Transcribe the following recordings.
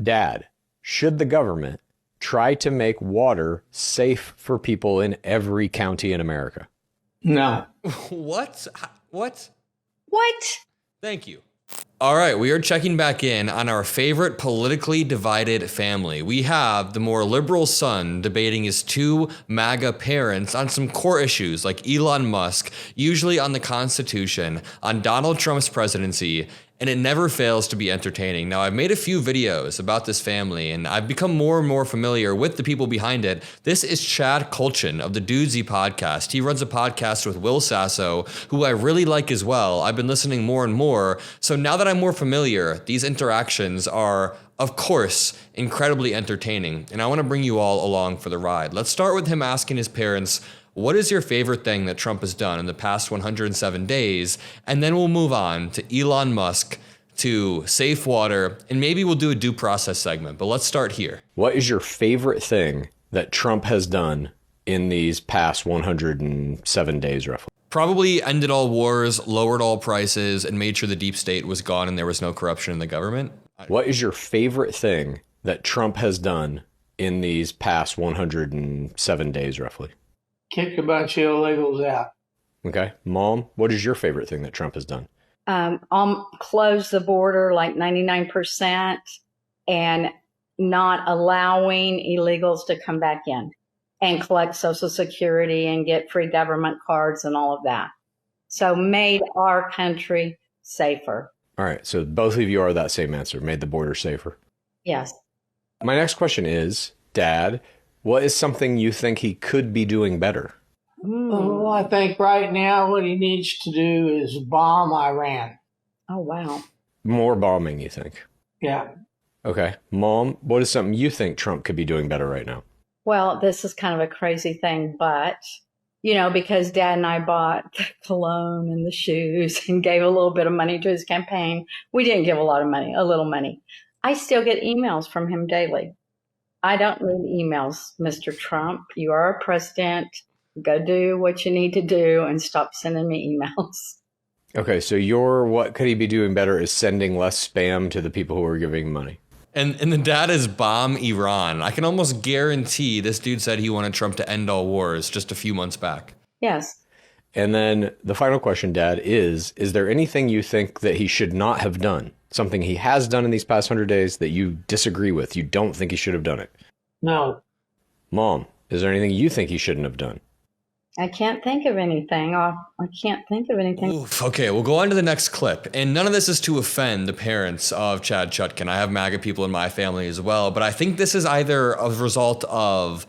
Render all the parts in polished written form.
Dad, should the government try to make water safe for people in every county in America? No. What? What? What? Thank you. All right, we are checking back in on our favorite politically divided family. We have the more liberal son debating his two MAGA parents on some core issues like Elon Musk, usually on the Constitution, on Donald Trump's presidency, and it never fails to be entertaining. Now, I've made a few videos about this family, and I've become more and more familiar with the people behind it. This is Chad Kultgen of the Dudesy podcast. He runs a podcast with Will Sasso, who I really like as well. I've been listening more and more. So now that I'm more familiar, these interactions are, of course, incredibly entertaining, and I want to bring you all along for the ride. Let's start with him asking his parents, what is your favorite thing that Trump has done in the past 107 days? And then we'll move on to Elon Musk, to safe water, and maybe we'll do a due process segment. But let's start here. What is your favorite thing that Trump has done in these past 107 days, roughly? Probably ended all wars, lowered all prices, and made sure the deep state was gone and there was no corruption in the government. What is your favorite thing that Trump has done in these past 107 days, roughly? Kick a bunch of illegals out. Okay. Mom, what is your favorite thing that Trump has done? Close the border like 99% and not allowing illegals to come back in and collect Social Security and get free government cards and all of that. So made our country safer. All right. So both of you are that same answer, made the border safer. Yes. My next question is, Dad, what is something you think he could be doing better? Oh, I think right now what he needs to do is bomb Iran. Oh, wow. More bombing, you think? Yeah. Okay. Mom, what is something you think Trump could be doing better right now? Well, this is kind of a crazy thing, but, you know, because Dad and I bought the cologne and the shoes and gave a little bit of money to his campaign. We didn't give a lot of money, a little money. I still get emails from him daily. I don't need emails, Mr. Trump. You are a president. Go do what you need to do and stop sending me emails. Okay, so what could he be doing better is sending less spam to the people who are giving money. And the dad is bomb Iran. I can almost guarantee this dude said he wanted Trump to end all wars just a few months back. Yes. And then the final question, Dad, is there anything you think that he should not have done? Something he has done in these past 100 days that you disagree with? You don't think he should have done it? No. Mom, is there anything you think he shouldn't have done? I can't think of anything. I can't think of anything. Oof. Okay, we'll go on to the next clip. And none of this is to offend the parents of Chad Kultgen. I have MAGA people in my family as well. But I think this is either a result of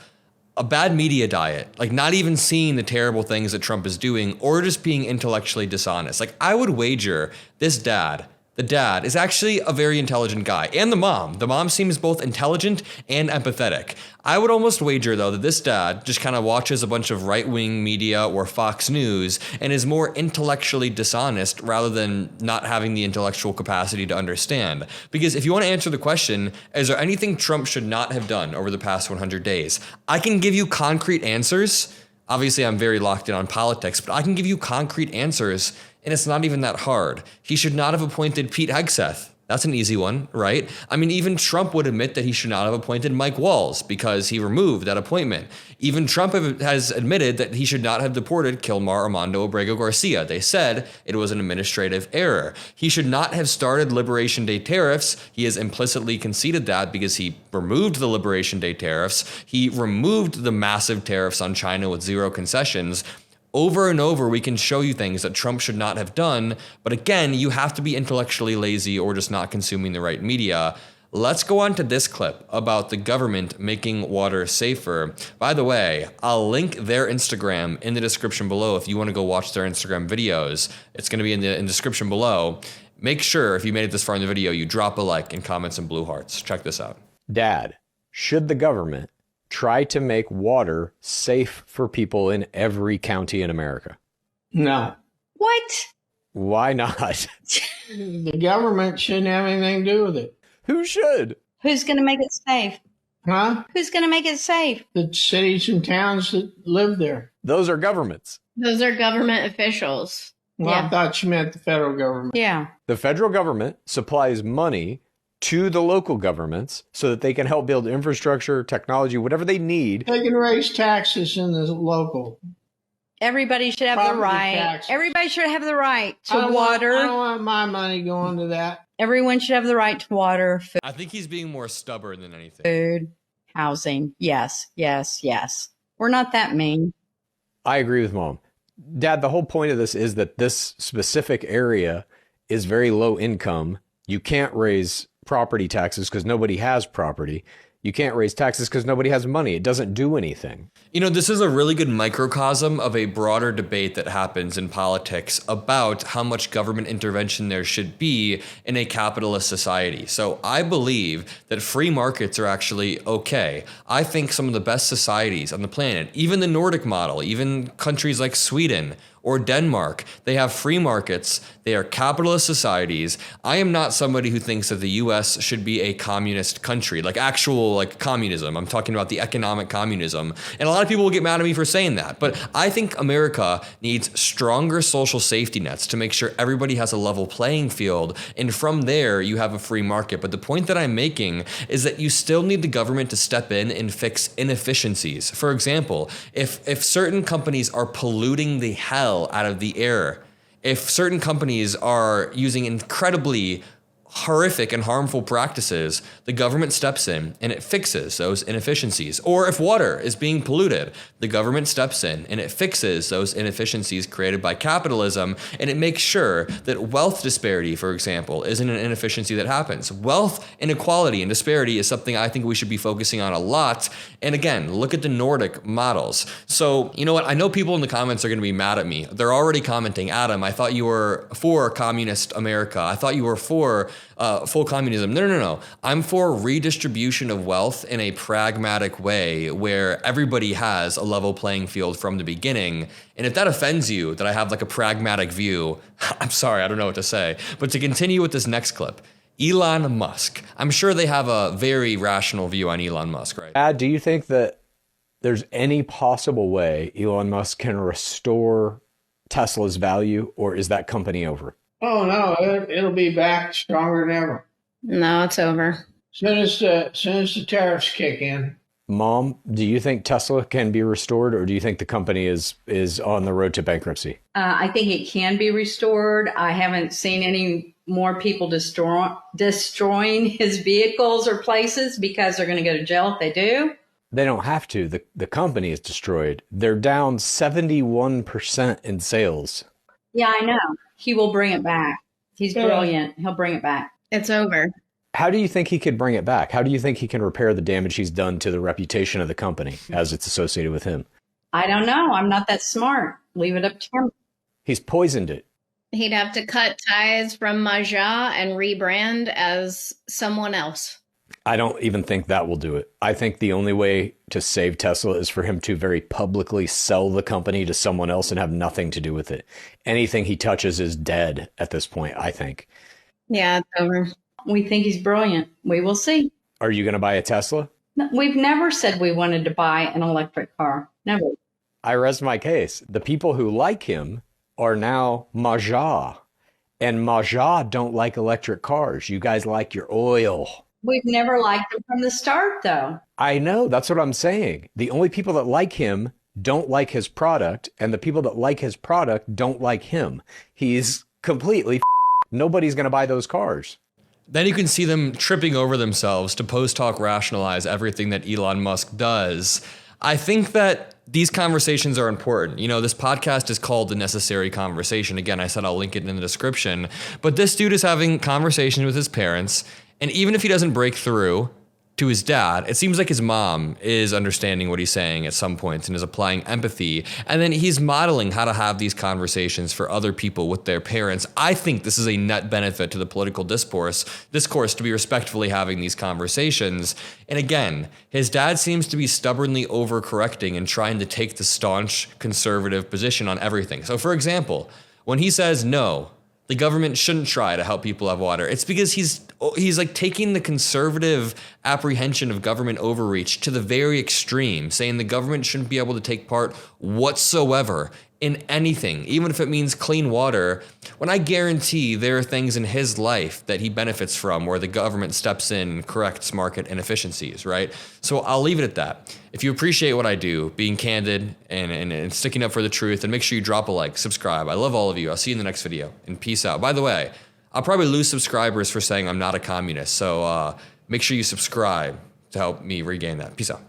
a bad media diet, like not even seeing the terrible things that Trump is doing, or just being intellectually dishonest. Like, I would wager this dad, the dad, is actually a very intelligent guy. And the mom seems both intelligent and empathetic. I would almost wager, though, that this dad just kind of watches a bunch of right-wing media or Fox News and is more intellectually dishonest rather than not having the intellectual capacity to understand. Because if you want to answer the question, is there anything Trump should not have done over the past 100 days? I can give you concrete answers. Obviously, I'm very locked in on politics, but I can give you concrete answers, and it's not even that hard. He should not have appointed Pete Hegseth. That's an easy one, right? I mean, even Trump would admit that he should not have appointed Mike Walls because he removed that appointment. Even Trump has admitted that he should not have deported Kilmar Armando Abrego Garcia. They said it was an administrative error. He should not have started Liberation Day tariffs. He has implicitly conceded that because he removed the Liberation Day tariffs. He removed the massive tariffs on China with zero concessions. Over and over, we can show you things that Trump should not have done. But again, you have to be intellectually lazy or just not consuming the right media. Let's go on to this clip about the government making water safer. By the way, I'll link their Instagram in the description below if you want to go watch their Instagram videos. It's going to be in the description below. Make sure, if you made it this far in the video, you drop a like and comment some blue hearts. Check this out. Dad, should the government try to make water safe for people in every county in America? No. What? Why not? The government shouldn't have anything to do with it. Who should? Who's going to make it safe? Huh? Who's going to make it safe? The cities and towns that live there. Those are governments. Those are government officials. Well, Yeah. I thought you meant the federal government. Yeah. The federal government supplies money to the local governments so that they can help build infrastructure, technology, whatever they need. They can raise taxes in the local. Everybody should have the Property right. taxes. Everybody should have the right I to don't water. want my money going to that. Everyone should have the right to water, I think he's being more stubborn than anything. food, housing. Yes, yes, yes. We're not that mean. I agree with Mom. Dad, the whole point of this is that this specific area is very low income. You can't raise property taxes because nobody has property. You can't raise taxes because nobody has money. It doesn't do anything. You know, this is a really good microcosm of a broader debate that happens in politics about how much government intervention there should be in a capitalist society. So I believe that free markets are actually okay. I think some of the best societies on the planet, even the Nordic model, even countries like Sweden or Denmark, they have free markets. They are capitalist societies. I am not somebody who thinks that the US should be a communist country, like actual like communism. I'm talking about the economic communism. And a lot of people will get mad at me for saying that. But I think America needs stronger social safety nets to make sure everybody has a level playing field. And from there, you have a free market. But the point that I'm making is that you still need the government to step in and fix inefficiencies. For example, if certain companies are polluting the hell out of the air, if certain companies are using incredibly horrific and harmful practices, the government steps in and it fixes those inefficiencies. Or if water is being polluted, the government steps in and it fixes those inefficiencies created by capitalism, and it makes sure that wealth disparity, for example, isn't an inefficiency that happens. Wealth inequality and disparity is something I think we should be focusing on a lot. And again, look at the Nordic models. So, you know what? I know people in the comments are going to be mad at me. They're already commenting, Adam, I thought you were for communist America. I thought you were for full communism. No. I'm for redistribution of wealth in a pragmatic way where everybody has a level playing field from the beginning. And if that offends you, that I have like a pragmatic view, I'm sorry, I don't know what to say. But to continue with this next clip, Elon Musk. I'm sure they have a very rational view on Elon Musk, right? Dad, do you think that there's any possible way Elon Musk can restore Tesla's value, or is that company over? Oh, no, it'll be back stronger than ever. No, it's over. Soon as the tariffs kick in. Mom, do you think Tesla can be restored, or do you think the company is on the road to bankruptcy? I think it can be restored. I haven't seen any more people destroying his vehicles or places because they're going to go to jail if they do. They don't have to. The company is destroyed. They're down 71% in sales. Yeah, I know. He will bring it back. He's brilliant. He'll bring it back. It's over. How do you think he could bring it back? How do you think he can repair the damage he's done to the reputation of the company as it's associated with him? I don't know. I'm not that smart. Leave it up to him. He's poisoned it. He'd have to cut ties from Maga and rebrand as someone else. I don't even think that will do it. I think the only way to save Tesla is for him to very publicly sell the company to someone else and have nothing to do with it. Anything he touches is dead at this point, I think. Yeah, it's over. We think he's brilliant. We will see. Are you going to buy a Tesla? No, we've never said we wanted to buy an electric car. Never. I rest my case. The people who like him are now Maga. And Maga don't like electric cars. You guys like your oil. We've never liked him from the start, though. I know. That's what I'm saying. The only people that like him don't like his product, and the people that like his product don't like him. He's completely nobody's going to buy those cars. Then you can see them tripping over themselves to post-hoc rationalize everything that Elon Musk does. I think that these conversations are important. You know, this podcast is called The Necessary Conversation. Again, I said I'll link it in the description. But this dude is having conversations with his parents. And even if he doesn't break through to his dad, it seems like his mom is understanding what he's saying at some points and is applying empathy. And then he's modeling how to have these conversations for other people with their parents. I think this is a net benefit to the political discourse to be respectfully having these conversations. And again, his dad seems to be stubbornly overcorrecting and trying to take the staunch conservative position on everything. So for example, when he says no, the government shouldn't try to help people have water, it's because he's like taking the conservative apprehension of government overreach to the very extreme, saying the government shouldn't be able to take part whatsoever in anything, even if it means clean water, when I guarantee there are things in his life that he benefits from where the government steps in and corrects market inefficiencies, right? So I'll leave it at that. If you appreciate what I do, being candid and sticking up for the truth, and make sure you drop a like, subscribe. I love all of you. I'll see you in the next video, and peace out. By the way, I'll probably lose subscribers for saying I'm not a communist, so make sure you subscribe to help me regain that. Peace out.